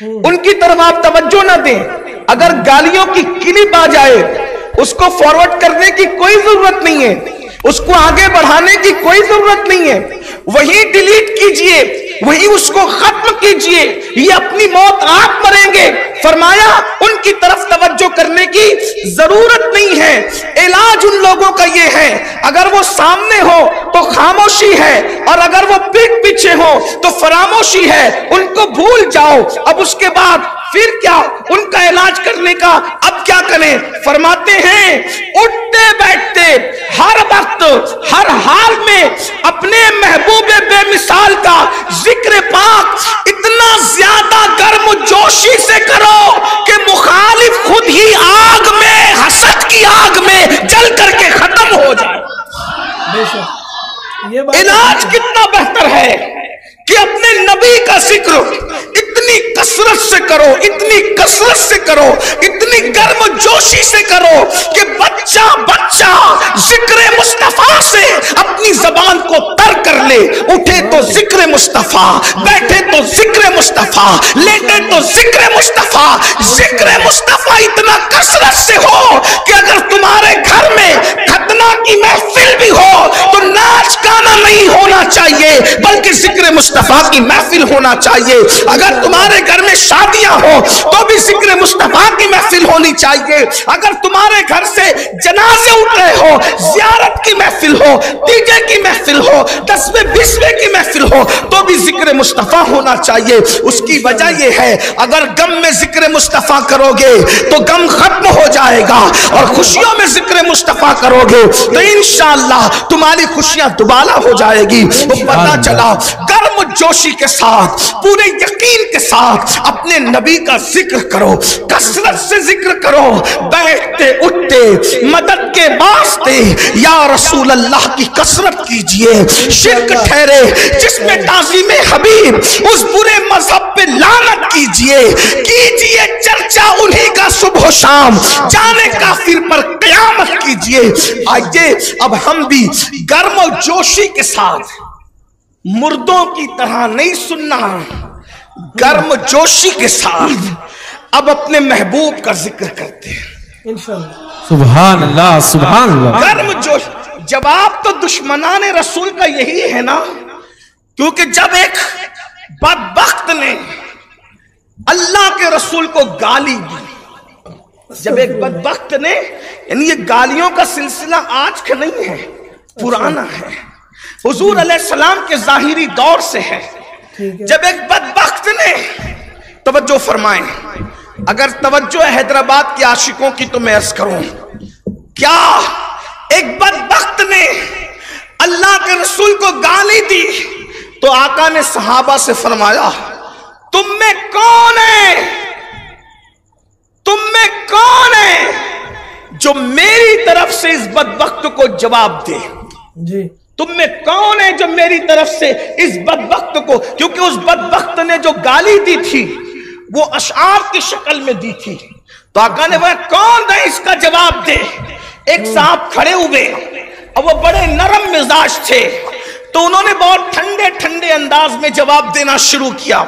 ان کی طرف آپ توجہ نہ دیں. اگر گالیوں کی کلپ آ جائے اس کو فارورڈ کرنے کی کوئی ضرورت نہیں ہے, اس کو آگے بڑھانے کی کوئی ضرورت نہیں ہے, وہی ڈیلیٹ کیجئے, وہی اس کو ختم کیجئے, یہ اپنی موت آپ مریں گے. فرمایا ان کی طرف توجہ کرنے کی ضرورت نہیں ہے. علاج ان لوگوں کا یہ ہے, اگر وہ سامنے ہو تو خاموشی ہے, اور اگر وہ پیٹ پیچھے ہو تو فراموشی ہے. ان کو بھول جاؤ. اب اس کے بعد پھر کیا ان کا علاج کرنے کا اب کیا کریں؟ فرماتے ہیں اٹھتے بیٹھتے ہر وقت ہر حال میں اپنے محبوب بے مثال کا ذکر پاک اتنا زیادہ گرم جوشی سے کرو کہ مخالف خود ہی آگ میں, حسد کی آگ میں جل کر کے ختم ہو جائے. علاج کتنا بہتر ہے کہ اپنے نبی کا ذکر اتنی کثرت سے کرو, اتنی کثرت سے کرو, اتنی گرم جوشی سے کرو کہ بچہ بچہ ذکر مصطفیٰ سے اپنی زبان کو تر کر لے. اٹھے تو ذکر مصطفیٰ, بیٹھے تو ذکر مصطفیٰ, لیٹے تو ذکر مصطفیٰ. ذکر مصطفیٰ اتنا کثرت سے ہو کہ اگر تمہارے گھر میں ختنہ کی محفل بھی ہو تو ناچ گانا نہیں ہونا چاہیے بلکہ ذکر مصطفیٰ کی محفل ہونا چاہیے. اگر تمہارے گھر میں شادیاں ہو تو بھی ذکر مصطفیٰ کی محفل ہونی چاہیے. اگر تمہارے گھر سے جنازے اٹھ رہے ہو, زیارت کی محفل ہو, تیجے کی محفل ہو, 10ویں 20ویں کی محفل ہو تو بھی ذکر مصطفیٰ ہونا چاہیے. اس کی وجہ یہ ہے اگر غم میں ذکر مصطفیٰ کرو گے تو غم ختم ہو جائے گا, اور خوشیوں میں ذکر مصطفیٰ کرو گے تو انشاءاللہ تمہاری خوشیاں دوبالا ہو جائے گی. وہ پتہ چلا گرم جوشی کے ساتھ, پورے یقین کے ساتھ اپنے نبی کا ذکر کرو, کثرت سے ذکر کرو, بیٹھتے اٹھتے مدد کے واسطے یا رسول اللہ کی کثرت کیجئے. شرک ٹھہرے جس میں تعظیم حبیب, اس برے مذہب پہ لعنت کیجئے چرچا انہی کا صبح و شام, جانے کافر پر قیامت کیجئے. آئیے اب ہم بھی گرم و جوشی کے ساتھ, مردوں کی طرح نہیں سننا, گرم جوشی کے ساتھ اب اپنے محبوب کا ذکر کرتے ہیں انشاءاللہ. سبحان اللہ سبحان اللہ. گرم جوش. جواب تو دشمنان رسول کا یہی ہے نا, کیونکہ جب ایک بدبخت نے اللہ کے رسول کو گالی دی, جب ایک بدبخت نے, یعنی یہ گالیوں کا سلسلہ آج کا نہیں ہے, پرانا ہے, حضور علیہ السلام کے ظاہری دور سے ہے. جب ایک بدبخت نے, توجہ فرمائیں, اگر توجہ ہے حیدرآباد کے عاشقوں کی تو میں عرض کروں, کیا ایک بدبخت نے اللہ کے رسول کو گالی دی تو آقا نے صحابہ سے فرمایا تم میں کون ہے, تم میں کون ہے جو میری طرف سے اس بدبخت کو جواب دے. جی تم میں کون ہے جو میری طرف سے اس بدبخت کو, کیونکہ اس بدبخت نے جو گالی دی تھی وہ اشعار کی شکل میں دی تھی, تو آقا نے بولا کون ہے اس کا جواب دے. ایک صاحب کھڑے ہوئے اور وہ بڑے نرم مزاج تھے, تو انہوں نے بہت ٹھنڈے ٹھنڈے انداز میں جواب دینا شروع کیا,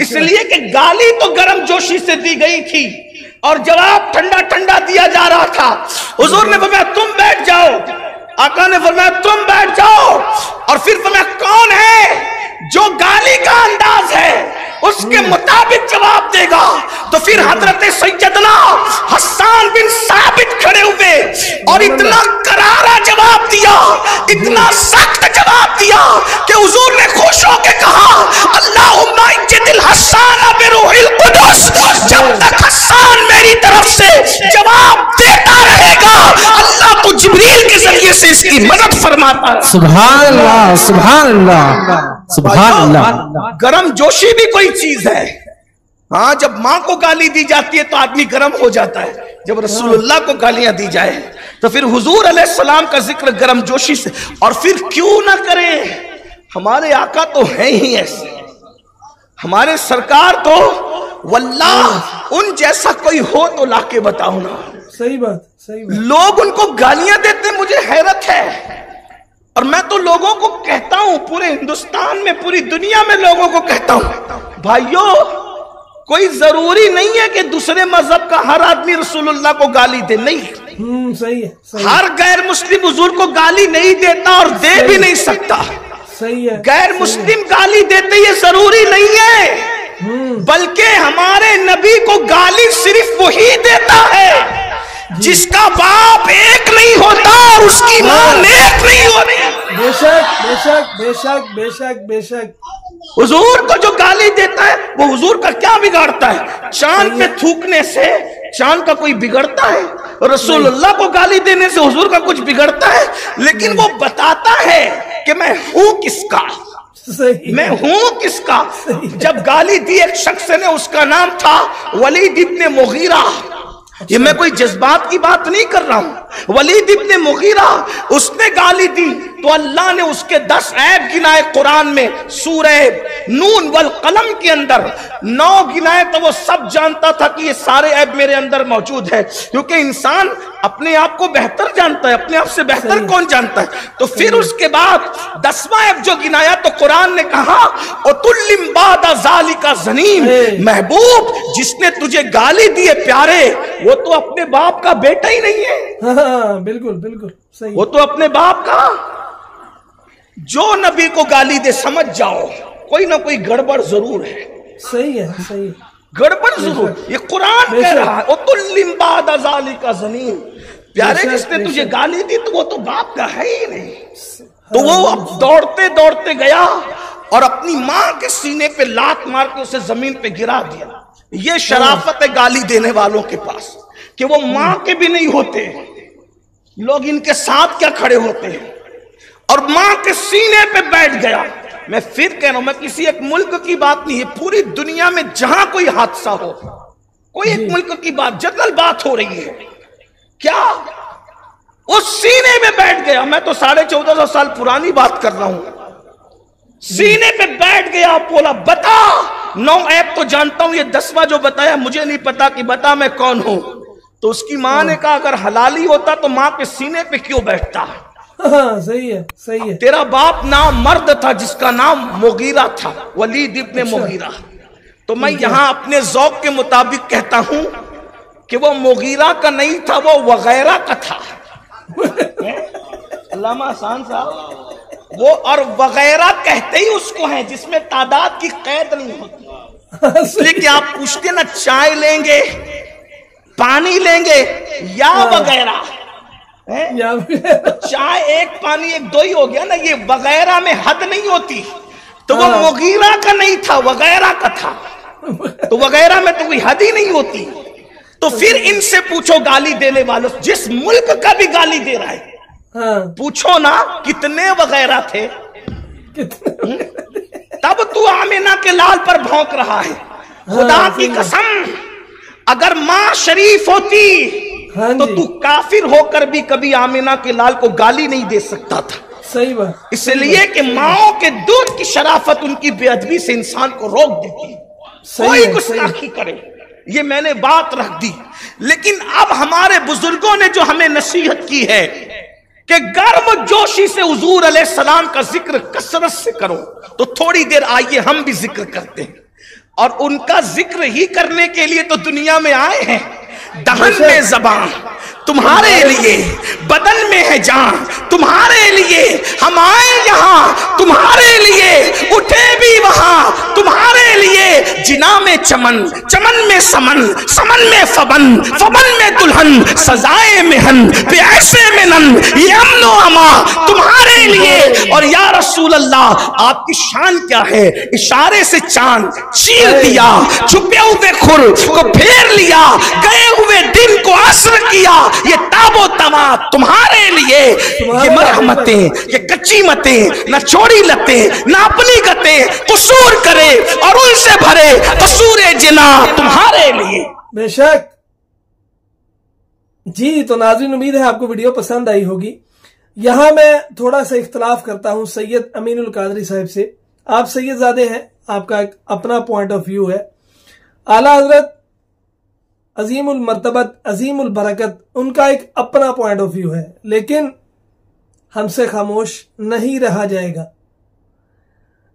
اس لیے کہ گالی تو گرم جوشی سے دی گئی تھی اور جواب ٹھنڈا ٹھنڈا دیا جا رہا تھا. حضور نے فرمایا تم بیٹھ جاؤ, آقا نے فرمایا تم بیٹھ جاؤ, اور پھر فرمایا کون ہے جو گالی کا انداز ہے اس کے مطابق جواب دے گا. تو پھر حضرت سیدنا حسان بن ثابت کھڑے ہوئے اور اتنا کرارا جواب دیا, اتنا سخت جواب دیا کہ حضور نے خوش ہو کے کہا اللہم اجد الحسان بروح القدس, جب تک حسان میری طرف سے جواب دیتا رہے گا اللہ تو جبریل کے ذریعے سے اس کی مدد فرماتا ہے. سبحان اللہ سبحان اللہ سبحان اللہ. گرم جوشی بھی کوئی چیز ہے. ہاں جب ماں کو گالی دی جاتی ہے تو آدمی گرم ہو جاتا ہے, جب رسول اللہ کو گالیاں دی جائے تو پھر حضور علیہ السلام کا ذکر گرم جوشی سے. اور پھر کیوں نہ کریں, ہمارے آقا تو ہیں ہی ایسے, ہمارے سرکار تو واللہ ان جیسا کوئی ہو تو لا کے بتاؤ نا. صحیح بات, صحیح بات. لوگ ان کو گالیاں دیتے, مجھے حیرت ہے, اور میں تو لوگوں کو کہتا ہوں, پورے ہندوستان میں پوری دنیا میں لوگوں کو کہتا ہوں, بھائیو کوئی ضروری نہیں ہے کہ دوسرے مذہب کا ہر آدمی رسول اللہ کو گالی دے، نہیں، صحیح ہے، ہر غیر مسلم حضور کو گالی نہیں دیتا اور دے بھی نہیں سکتا، صحیح ہے، غیر مسلم گالی دیتے یہ ضروری نہیں ہے، بلکہ ہمارے نبی کو گالی صرف وہی دیتا ہے جس کا باپ ایک نہیں ہوتا اور اس کی ماں نیک نہیں ہوتی۔ بے شک بے شک بے شک بے شک بے شک۔ حضور کو جو گالی دیتا ہے وہ حضور کا کیا بگاڑتا ہے؟ چاند پہ تھوکنے سے چاند کا کوئی بگڑتا ہے؟ رسول اللہ کو گالی دینے سے حضور کا کچھ بگڑتا ہے؟ لیکن وہ بتاتا ہے کہ میں ہوں کس کا، میں ہوں کس کا۔ جب گالی دی ایک شخص نے، اس کا نام تھا ولید ابن مغیرہ، یہ میں کوئی جذبات کی بات نہیں کر رہا ہوں، ولید ابن مغیرہ، اس نے گالی دی تو اللہ نے اس کے 10 عیب گنائے قرآن میں، سورہ نون والقلم کے اندر 9 گنائے، تو وہ سب جانتا تھا کہ یہ سارے عیب میرے اندر موجود ہے، کیونکہ انسان اپنے آپ کو بہتر جانتا ہے، اپنے آپ سے بہتر کون جانتا ہے۔ تو پھر اس کے بعد 10واں عیب جو گنایا تو قرآن نے کہا اُتُلِّمْ بَعْدَ ذَلِكَ زَنِيمٌ، محبوب جس نے تجھے گالی دیے پیارے، وہ تو اپنے باپ کا بیٹا ہی نہیں ہے۔ ہاں بالکل بالکل صحیح، وہ تو اپنے باپ کا، جو نبی کو گالی دے سمجھ جاؤ کوئی نہ کوئی گڑبڑ ضرور ہے، صحیح ہے، صحیح، گڑبڑ ضرور۔ یہ قرآن کہہ رہا ہے اُتُلِّمْ بَعْدَ ذَلِكَ زَنِيمٌ، پیارے جس نے تجھے گالی دی تو وہ تو باپ کا ہے ہی نہیں۔ تو وہ اب دوڑتے دوڑتے گیا اور اپنی ماں کے سینے پہ لات مار کے اسے زمین پہ گرا دیا۔ یہ شرافت ہے گالی دینے والوں کے پاس کہ وہ ماں کے بھی نہیں ہوتے، لوگ ان کے ساتھ کیا کھڑے ہوتے ہیں، اور ماں کے سینے پہ بیٹھ گیا۔ میں پھر کہہ رہا ہوں، میں کسی ایک ملک کی بات نہیں ہے، پوری دنیا میں جہاں کوئی حادثہ ہو، کوئی ایک ملک کی بات، جنرل بات ہو رہی ہے، کیا اس سینے میں بیٹھ گیا۔ میں تو 1450 سال پرانی بات کر رہا ہوں، سینے پہ بیٹھ گیا، بولا بتا 9 عیب تو جانتا ہوں، یہ 10واں جو بتایا مجھے نہیں پتا کہ بتا میں کون ہوں۔ تو اس کی ماں نے کہا اگر حلالی ہوتا تو ماں کے سینے پہ کیوں بیٹھتا؟ ہاں صحیح ہے، صحیح ہے۔ تیرا باپ نام مرد تھا جس کا نام مغیرہ تھا، ولید ابن مغیرہ۔ تو میں یہاں اپنے ذوق کے مطابق کہتا ہوں کہ وہ مغیرہ کا نہیں تھا، وہ وغیرہ کا تھا۔ علامہ حسان صاحب، وہ اور وغیرہ کہتے ہی اس کو ہیں جس میں تعداد کی قید نہیں ہوتی، اس لیے کہ آپ پوچھتے نا چائے لیں گے، پانی لیں گے یا وغیرہ، چائے ایک پانی ایک دو ہی ہو گیا نا، یہ وغیرہ میں حد نہیں ہوتی۔ تو وہ مغیرہ کا نہیں تھا، وغیرہ کا تھا، تو وغیرہ میں تو کوئی حد ہی نہیں ہوتی۔ تو پھر ان سے پوچھو گالی دینے والوں، جس ملک کا بھی گالی دے رہا ہے پوچھو نا کتنے وغیرہ تھے، تب تو آمینہ کے لال پر بھونک رہا ہے۔ خدا کی قسم اگر ماں شریف ہوتی تو تو کافر ہو کر بھی کبھی آمینہ کے لال کو گالی نہیں دے سکتا تھا۔ صحیح بات، اس لیے کہ ماؤں کے دودھ کی شرافت ان کی بے ادبی سے انسان کو روک دیتی ہے، کوئی گستاخی کرے، یہ میں نے بات رکھ دی۔ لیکن اب ہمارے بزرگوں نے جو ہمیں نصیحت کی ہے کہ گرم جوشی سے حضور علیہ السلام کا ذکر کثرت سے کرو، تو تھوڑی دیر آئیے ہم بھی ذکر کرتے ہیں، اور ان کا ذکر ہی کرنے کے لیے تو دنیا میں آئے ہیں۔ دہن میں زبان تمہارے لیے، بدن میں ہے جان تمہارے لیے، ہم آئے یہاں تمہارے لیے، اٹھے بھی وہاں تمہارے لیے، جنا میں چمن، چمن میں سمن، سمن میں فبن، فبن میں دلہن، سزائے مہن پہ ایسے منن، یہ امن و اما تمہارے لیے۔ اور یا رسول اللہ آپ کی شان کیا ہے؟ اشارے سے چاند چیر دیا، چھپے ہوئے کھر کو پھیر لیا، گئے ہوئے دن کو عصر کیا، یہ تاب و تمام تمہارے لیے۔ یہ مرحمتیں، یہ کچی متیں، نہ چوڑی لتیں، نہ اپنی گتیں، قصور کرے اور ان سے بھرے قصور جنا تمہارے لیے۔ بے شک جی۔ تو ناظرین امید ہے آپ کو ویڈیو پسند آئی ہوگی۔ یہاں میں تھوڑا سا اختلاف کرتا ہوں سید امین القادری صاحب سے۔ آپ سید زادے ہیں، آپ کا ایک اپنا پوائنٹ آف ویو ہے، اعلیٰ حضرت عظیم المرتبت عظیم البرکت ان کا ایک اپنا پوائنٹ آف ویو ہے، لیکن ہم سے خاموش نہیں رہا جائے گا۔